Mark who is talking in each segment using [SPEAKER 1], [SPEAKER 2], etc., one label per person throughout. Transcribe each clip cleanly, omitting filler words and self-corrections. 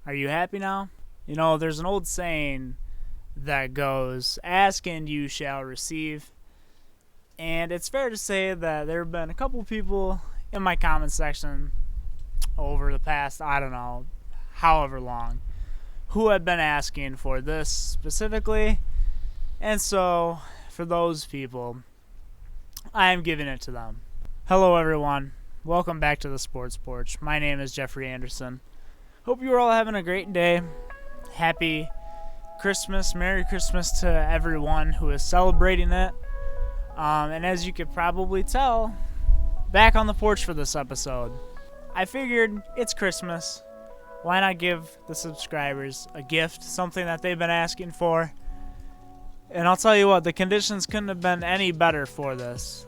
[SPEAKER 1] Are you happy now? You know, there's an old saying that goes, ask and you shall receive. And it's fair to say that there have been a couple people in my comment section over the past, I don't know, however long, who have been asking for this specifically. And so, for those people, I am giving it to them. Hello, everyone. Welcome back to the Sports Porch. My name is Jeffrey Anderson. Hope you are all having a great day. Happy Christmas. Merry Christmas to everyone who is celebrating it. And as you could probably tell, back on the porch for this episode. I figured it's Christmas. Why not give the subscribers a gift, something that they've been asking for? And I'll tell you what, the conditions couldn't have been any better for this.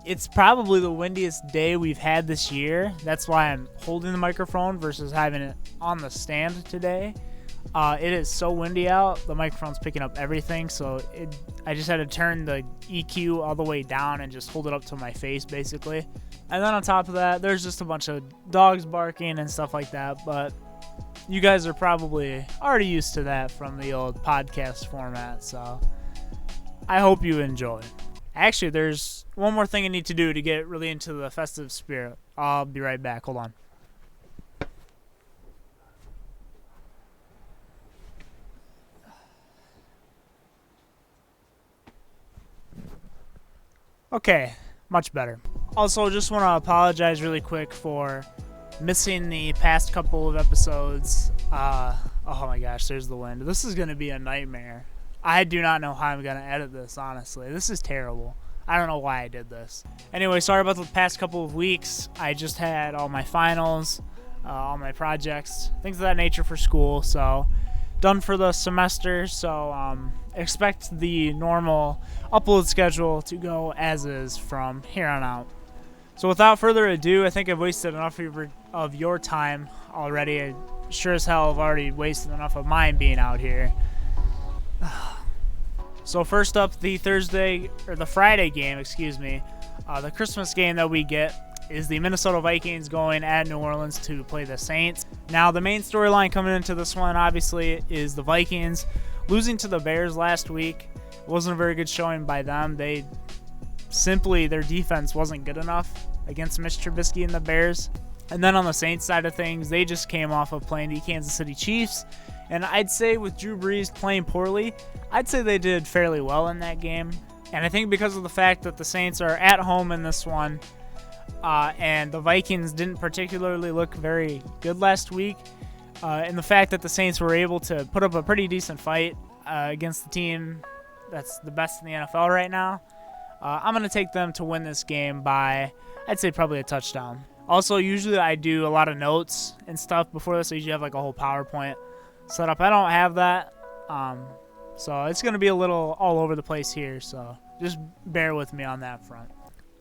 [SPEAKER 1] It's probably the windiest day we've had this year. That's why I'm holding the microphone versus having it on the stand today. It is so windy out. The microphone's picking up everything, so I just had to turn the EQ all the way down and just hold it up to my face, basically. And then on top of that, there's just a bunch of dogs barking and stuff like that, but you guys are probably already used to that from the old podcast format, so I hope you enjoy. Actually, there's one more thing I need to do to get really into the festive spirit. I'll be right back. Hold on. Okay, much better. Also, just want to apologize really quick for missing the past couple of episodes. Oh my gosh, there's the wind. This is going to be a nightmare. I do not know how I'm going to edit this, honestly. This is terrible. I don't know why I did this. Anyway, sorry about the past couple of weeks. I just had all my finals, all my projects, things of that nature for school. So, done for the semester. So, expect the normal upload schedule to go as is from here on out. So, without further ado, I think I've wasted enough of your time already. I sure as hell have already wasted enough of mine being out here. So first up, the Friday game, the Christmas game that we get is the Minnesota Vikings going at New Orleans to play the Saints. Now, the main storyline coming into this one, obviously, is the Vikings losing to the Bears last week. It wasn't a very good showing by them. Their defense wasn't good enough against Mitch Trubisky and the Bears. And then on the Saints side of things, they just came off of playing the Kansas City Chiefs. And I'd say with Drew Brees playing poorly, I'd say they did fairly well in that game. And I think because of the fact that the Saints are at home in this one, and the Vikings didn't particularly look very good last week, and the fact that the Saints were able to put up a pretty decent fight against the team that's the best in the NFL right now, I'm going to take them to win this game by, I'd say, probably a touchdown. Also, usually I do a lot of notes and stuff before this. I usually have like a whole PowerPoint set up. I don't have that, so it's going to be a little all over the place here, so just bear with me on that front.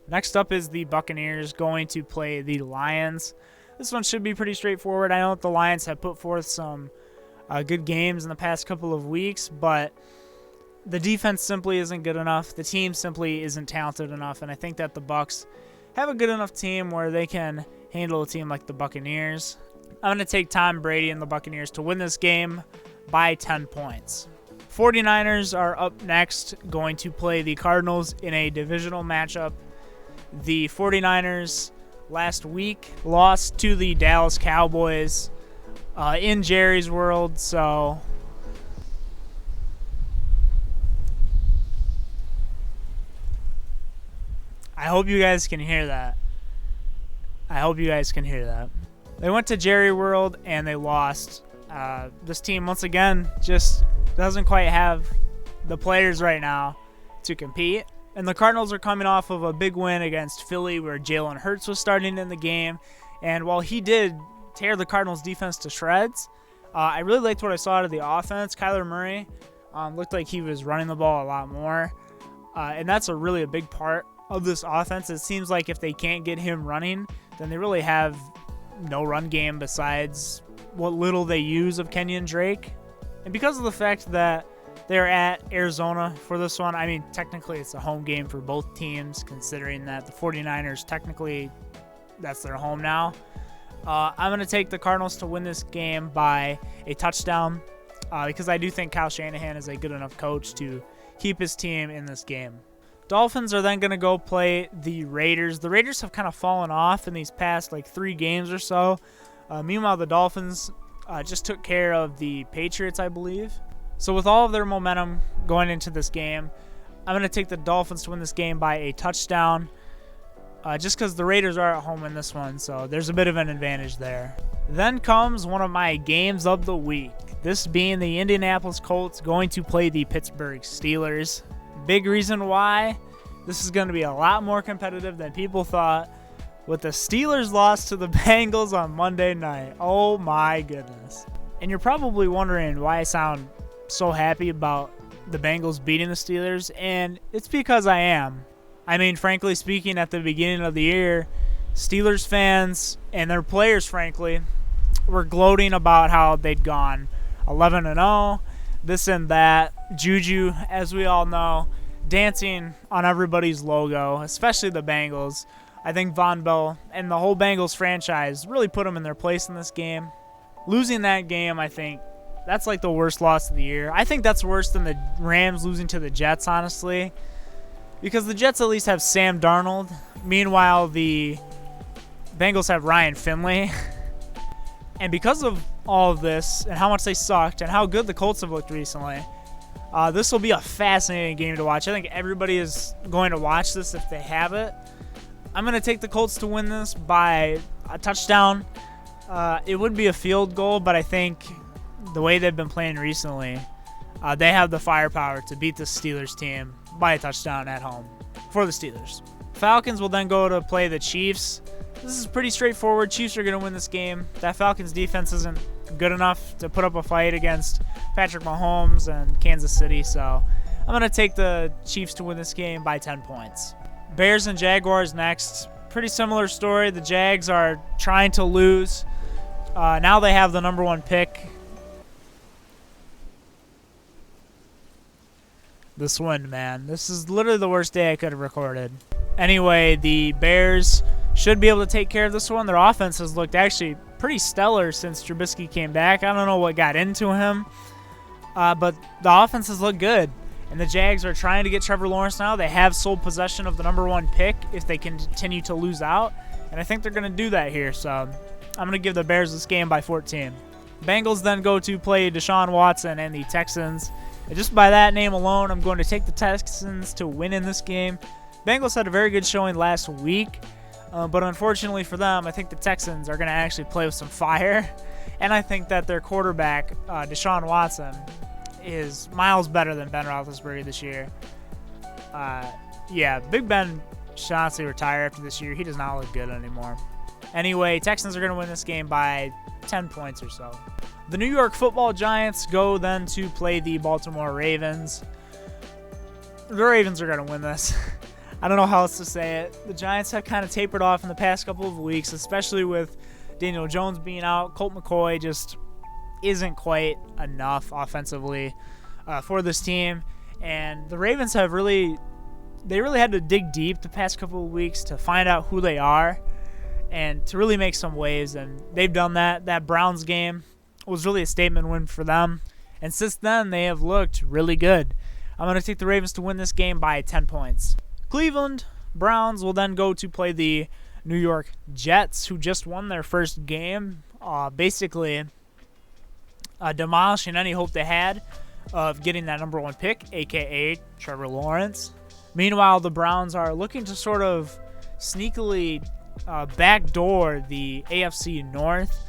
[SPEAKER 1] Next up is the Buccaneers going to play the Lions. This one should be pretty straightforward. I know that the Lions have put forth some good games in the past couple of weeks, but the defense simply isn't good enough. The team simply isn't talented enough, and I think that the Bucs have a good enough team where they can handle a team like the Buccaneers. I'm going to take Tom Brady and the Buccaneers to win this game by 10 points. 49ers are up next, going to play the Cardinals in a divisional matchup. The 49ers last week lost to the Dallas Cowboys in Jerry's World, so I hope you guys can hear that. They went to Jerry World and they lost. This team, once again, just doesn't quite have the players right now to compete. And the Cardinals are coming off of a big win against Philly where Jalen Hurts was starting in the game. And while he did tear the Cardinals defense to shreds, I really liked what I saw out of the offense. Kyler Murray looked like he was running the ball a lot more. And that's really a big part of this offense. It seems like if they can't get him running, then they really have no run game besides what little they use of Kenyon Drake. And because of the fact that they're at Arizona for this one, I mean, technically it's a home game for both teams, considering that the 49ers, technically, that's their home now. I'm going to take the Cardinals to win this game by a touchdown because I do think Kyle Shanahan is a good enough coach to keep his team in this game. Dolphins are then going to go play the Raiders. The Raiders have kind of fallen off in these past 3 games or so. Meanwhile, the Dolphins just took care of the Patriots, I believe. So with all of their momentum going into this game, I'm going to take the Dolphins to win this game by a touchdown just because the Raiders are at home in this one, so there's a bit of an advantage there. Then comes one of my games of the week, this being the Indianapolis Colts going to play the Pittsburgh Steelers. Big reason why this is going to be a lot more competitive than people thought with the Steelers loss to the Bengals on Monday night. Oh my goodness. And you're probably wondering why I sound so happy about the Bengals beating the Steelers, and it's because I am. I mean, frankly speaking, at the beginning of the year, Steelers fans and their players, frankly, were gloating about how they'd gone 11-0, this and that. Juju, as we all know, dancing on everybody's logo, especially the Bengals. I think Von Bell and the whole Bengals franchise really put them in their place in this game. Losing that game, I think, that's like the worst loss of the year. I think that's worse than the Rams losing to the Jets, honestly, because the Jets at least have Sam Darnold. Meanwhile, the Bengals have Ryan Finley. And because of all of this and how much they sucked and how good the Colts have looked recently, this will be a fascinating game to watch. I think everybody is going to watch this if they have it. I'm going to take the Colts to win this by a touchdown. It would be a field goal, but I think the way they've been playing recently, they have the firepower to beat the Steelers team by a touchdown at home for the Steelers. Falcons will then go to play the Chiefs. This is pretty straightforward. Chiefs are going to win this game. That Falcons defense isn't good enough to put up a fight against Patrick Mahomes and Kansas City, so I'm going to take the Chiefs to win this game by 10 points. Bears and Jaguars next. Pretty similar story. The Jags are trying to lose. Now they have the number 1 pick. This wind, man. This is literally the worst day I could have recorded. Anyway, the Bears should be able to take care of this one. Their offense has looked actually pretty stellar since Trubisky came back. I don't know what got into him, but the offense has looked good. And the Jags are trying to get Trevor Lawrence now. They have sole possession of the number 1 pick if they continue to lose out. And I think they're going to do that here. So I'm going to give the Bears this game by 14. Bengals then go to play Deshaun Watson and the Texans. And just by that name alone, I'm going to take the Texans to win in this game. Bengals had a very good showing last week. But unfortunately for them, I think the Texans are going to actually play with some fire. And I think that their quarterback, Deshaun Watson, is miles better than Ben Roethlisberger this year. Yeah, Big Ben should honestly retire after this year. He does not look good anymore. Anyway, Texans are going to win this game by 10 points or so. The New York Football Giants go then to play the Baltimore Ravens. The Ravens are going to win this. I don't know how else to say it. The Giants have kind of tapered off in the past couple of weeks, especially with Daniel Jones being out. Colt McCoy just isn't quite enough offensively for this team. And the Ravens have really had to dig deep the past couple of weeks to find out who they are and to really make some waves. And they've done that. That Browns game was really a statement win for them. And since then, they have looked really good. I'm going to take the Ravens to win this game by 10 points. Cleveland Browns will then go to play the New York Jets, who just won their first game, basically demolishing any hope they had of getting that number 1 pick, a.k.a. Trevor Lawrence. Meanwhile, the Browns are looking to sort of sneakily backdoor the AFC North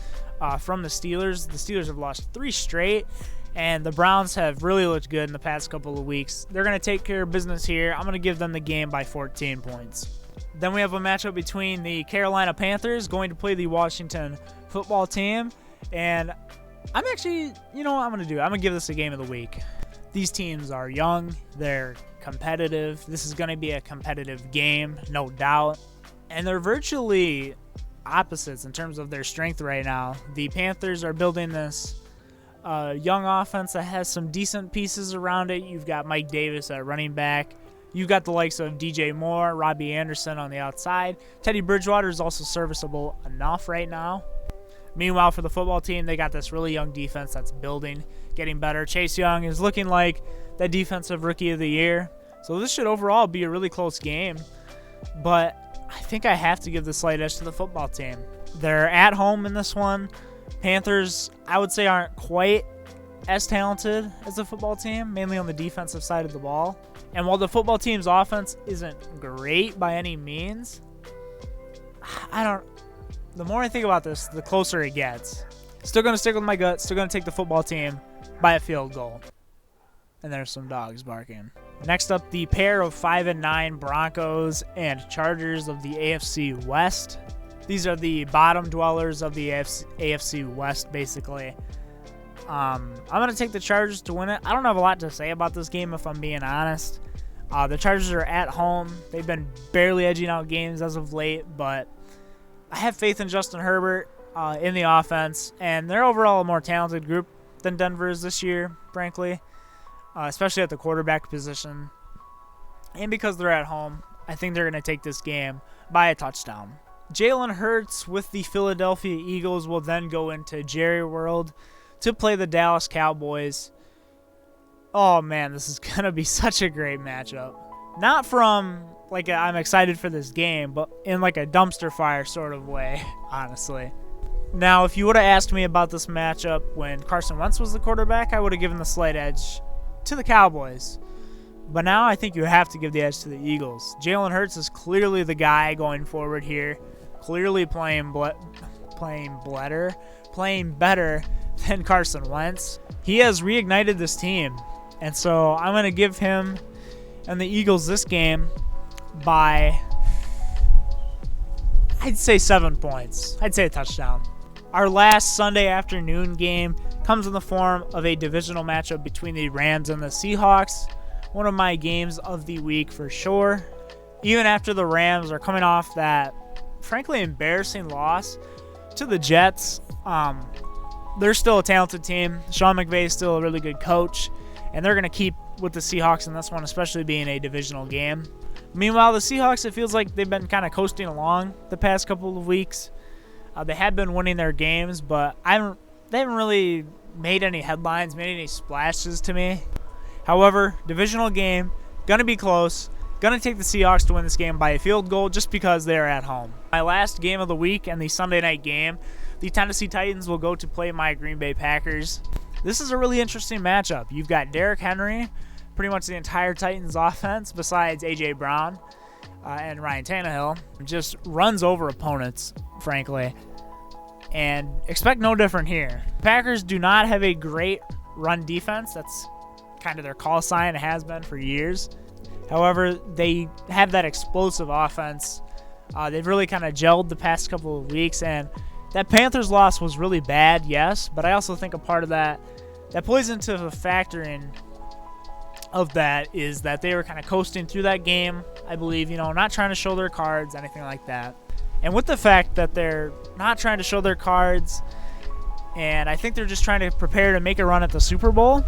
[SPEAKER 1] from the Steelers. The Steelers have lost 3 straight, and the Browns have really looked good in the past couple of weeks. They're going to take care of business here. I'm going to give them the game by 14 points. Then we have a matchup between the Carolina Panthers going to play the Washington football team. And I'm actually, you know what I'm going to do? I'm going to give this a game of the week. These teams are young. They're competitive. This is going to be a competitive game, no doubt. And they're virtually opposites in terms of their strength right now. The Panthers are building this young offense that has some decent pieces around it. You've got Mike Davis at running back. You've got the likes of DJ Moore, Robbie Anderson on the outside. Teddy Bridgewater is also serviceable enough right now. Meanwhile, for the football team, they got this really young defense that's building, getting better. Chase Young is looking like the defensive rookie of the year. So this should overall be a really close game. But I think I have to give the slight edge to the football team. They're at home in this one. Panthers, I would say, aren't quite as talented as the football team, mainly on the defensive side of the ball. And while the football team's offense isn't great by any means, the more I think about this, the closer it gets. Still going to stick with my gut. Still going to take the football team by a field goal. And there's some dogs barking. Next up, the pair of 5-9 Broncos and Chargers of the AFC West. These are the bottom dwellers of the AFC West, basically. I'm going to take the Chargers to win it. I don't have a lot to say about this game, if I'm being honest. The Chargers are at home. They've been barely edging out games as of late, but I have faith in Justin Herbert in the offense, and they're overall a more talented group than Denver is this year, frankly, especially at the quarterback position. And because they're at home, I think they're going to take this game by a touchdown. Jalen Hurts with the Philadelphia Eagles will then go into Jerry World to play the Dallas Cowboys. Oh, man, this is going to be such a great matchup. Not from, like, I'm excited for this game, but in, like, a dumpster fire sort of way, honestly. Now, if you would have asked me about this matchup when Carson Wentz was the quarterback, I would have given the slight edge to the Cowboys. But now I think you have to give the edge to the Eagles. Jalen Hurts is clearly the guy going forward here, clearly playing better than Carson Wentz. He has reignited this team, and so I'm going to give him and the Eagles this game by, I'd say 7 points. I'd say a touchdown. Our last Sunday afternoon game comes in the form of a divisional matchup between the Rams and the Seahawks. One of my games of the week for sure. Even after the Rams are coming off that, frankly, embarrassing loss to the Jets, they're still a talented team. Sean McVay is still a really good coach, and they're going to keep with the Seahawks in this one, especially being a divisional game. Meanwhile, the Seahawks, it feels like they've been kind of coasting along the past couple of weeks. They have been winning their games, but they haven't really made any headlines, made any splashes to me. However, divisional game, going to be close. Going to take the Seahawks to win this game by a field goal just because they're at home. My last game of the week and the Sunday night game, the Tennessee Titans will go to play my Green Bay Packers. This is a really interesting matchup. You've got Derrick Henry, pretty much the entire Titans offense, besides A.J. Brown and Ryan Tannehill, just runs over opponents, frankly. And expect no different here. Packers do not have a great run defense. That's kind of their call sign. It has been for years. However, they have that explosive offense. They've really kind of gelled the past couple of weeks, and that Panthers loss was really bad, yes, but I also think a part of that plays into the factoring of that is that they were kind of coasting through that game, I believe, not trying to show their cards, anything like that. And with the fact that they're not trying to show their cards, and I think they're just trying to prepare to make a run at the Super Bowl,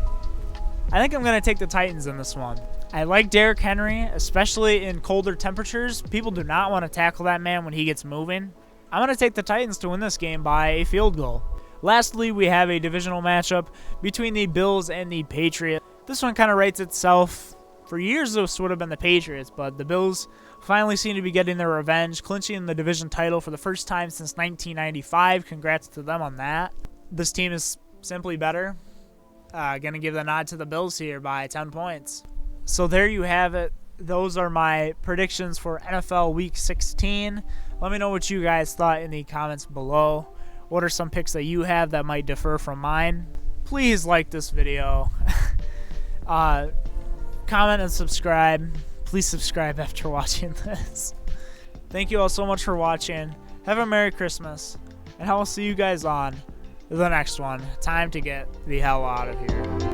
[SPEAKER 1] I think I'm going to take the Titans in this one. I like Derrick Henry, especially in colder temperatures. People do not want to tackle that man when he gets moving. I'm going to take the Titans to win this game by a field goal. Lastly, we have a divisional matchup between the Bills and the Patriots. This one kind of writes itself. For years, this would have been the Patriots, but the Bills finally seem to be getting their revenge, clinching the division title for the first time since 1995. Congrats to them on that. This team is simply better. Going to give the nod to the Bills here by 10 points. So there you have it. Those are my predictions for NFL Week 16. Let me know what you guys thought in the comments below. What are some picks that you have that might differ from mine? Please like this video. Comment and subscribe. Please subscribe after watching this. Thank you all so much for watching. Have a Merry Christmas. And I will see you guys on the next one. Time to get the hell out of here.